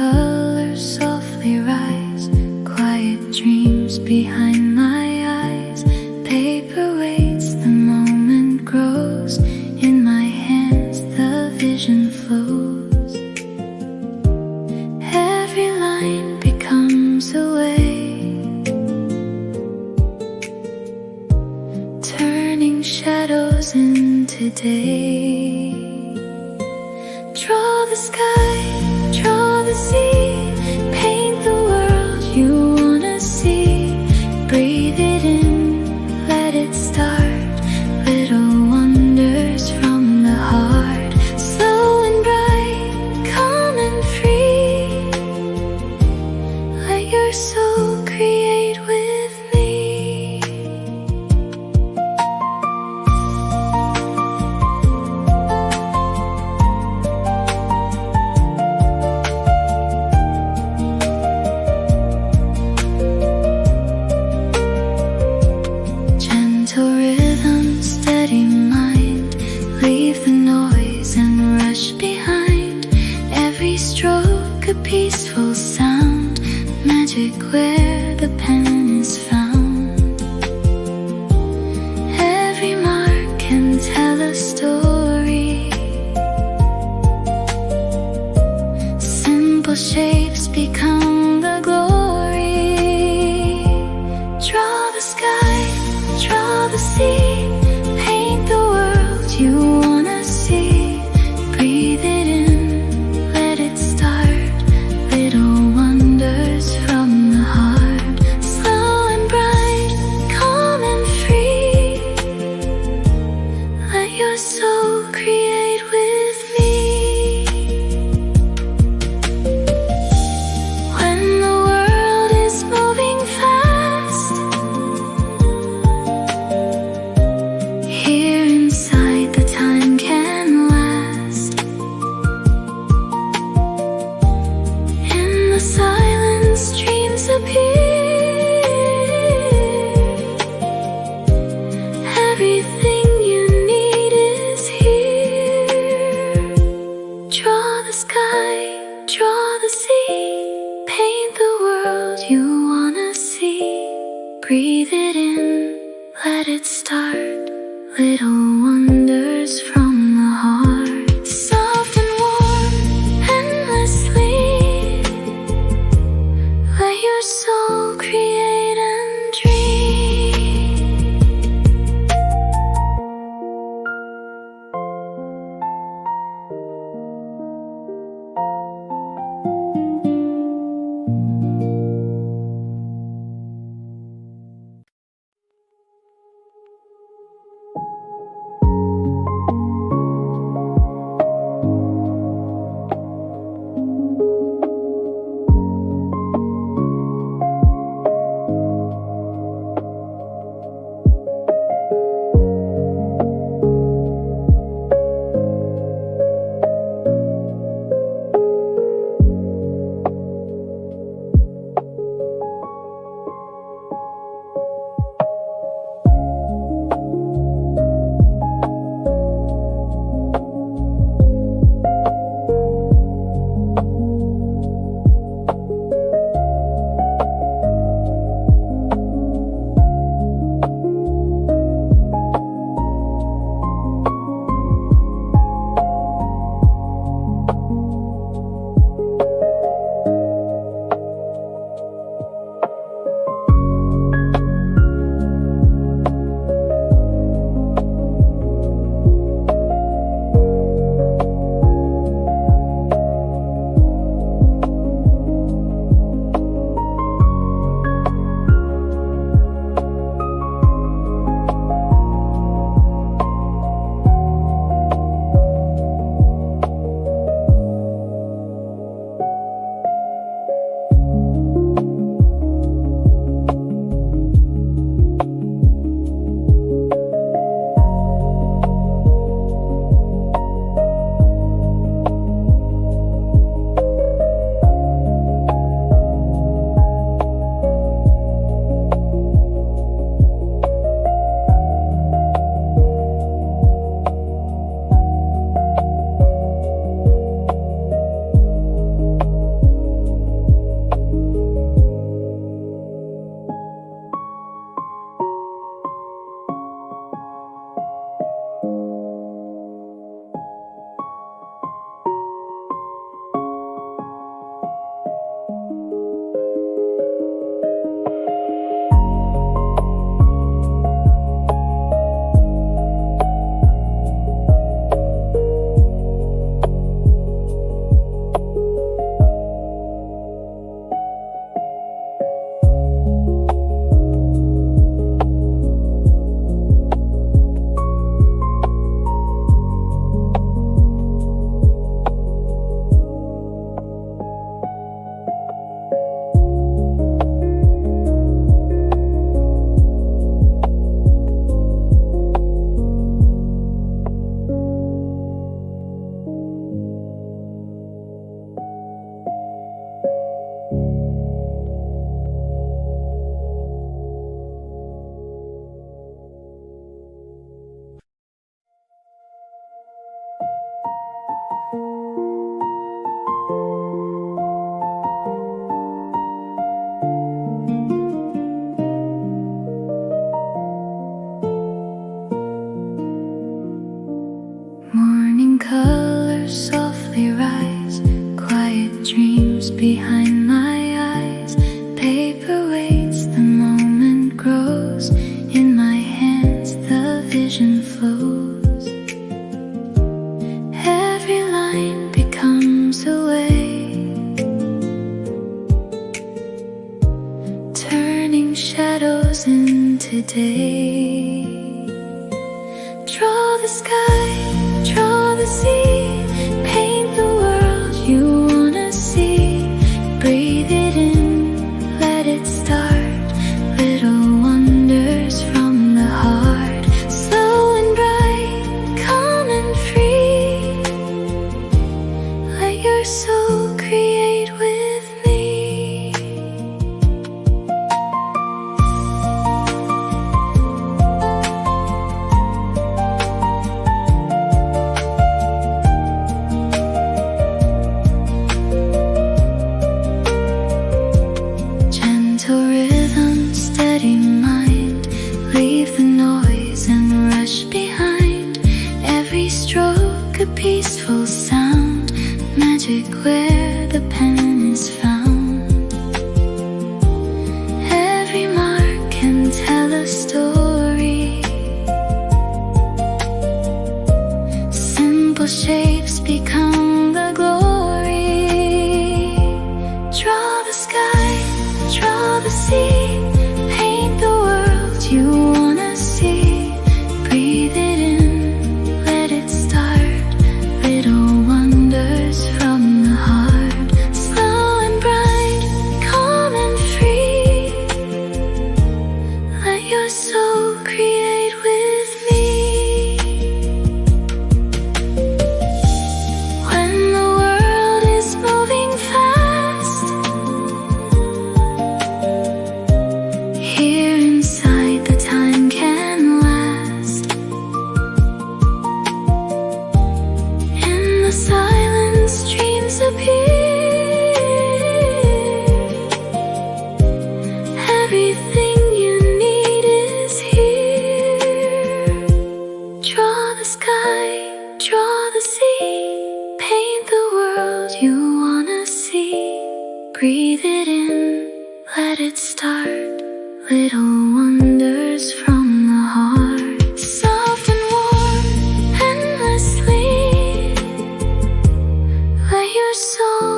colors softly rise, quiet dreams behind my eyes. Paper waits, the moment grows. In my hands the vision flows. Every line becomes a wave, turning shadows into day. Draw the sky, draw the sea, paint the world you wanna see. Breathe it in, let it start. Little wonders from the heart. Slow and bright, calm and free. Let your soul create with me. Gentle rhythm, steady mind. Leave the noise and rush behind. Every stroke a peaceful sound. Magic where the pen is found. Every mark can tell a story. Simple shapes become the glory. Draw the sky, draw the sea, paint the world you wanna see. Breathe it in, let it start. Little wonders from the heart. Slow and bright, calm and free. Let your soul create with me. When the world is moving fast, here inside the time can last. In the silence dreams appear. Everything you need is here. Draw the sky, draw the sea, paint the world you wanna see. Breathe it in, let it start. Little wonders from the heart. Soft and warm, endlessly. Let your soul create and dream. day. Draw the sky, draw the sea, paint the world you wanna see. Breathe it in, let it start. Little wonders from the heart. Slow and bright, calm and free. Let your soul create with me. Gentle rhythm, steady mind. Leave the noise and rush behind. Every stroke a peaceful sound. Magic where the pen is found. Every mark can tell a story. Simple shapes become the glory. Draw the sky, draw the sea, paint the world you wanna see. Breathe it in, let it start. Little wonders from the heart. Slow and bright, calm and free. Let your soul create with me. When the world is moving fast, here inside the time can last. In the silence dreams appear. Everything you need is here. Draw the sky, draw the sea, paint the world you wanna see. Breathe it in, let it start. Little wonders from the heart. Soft and warm, endlessly. Let your soul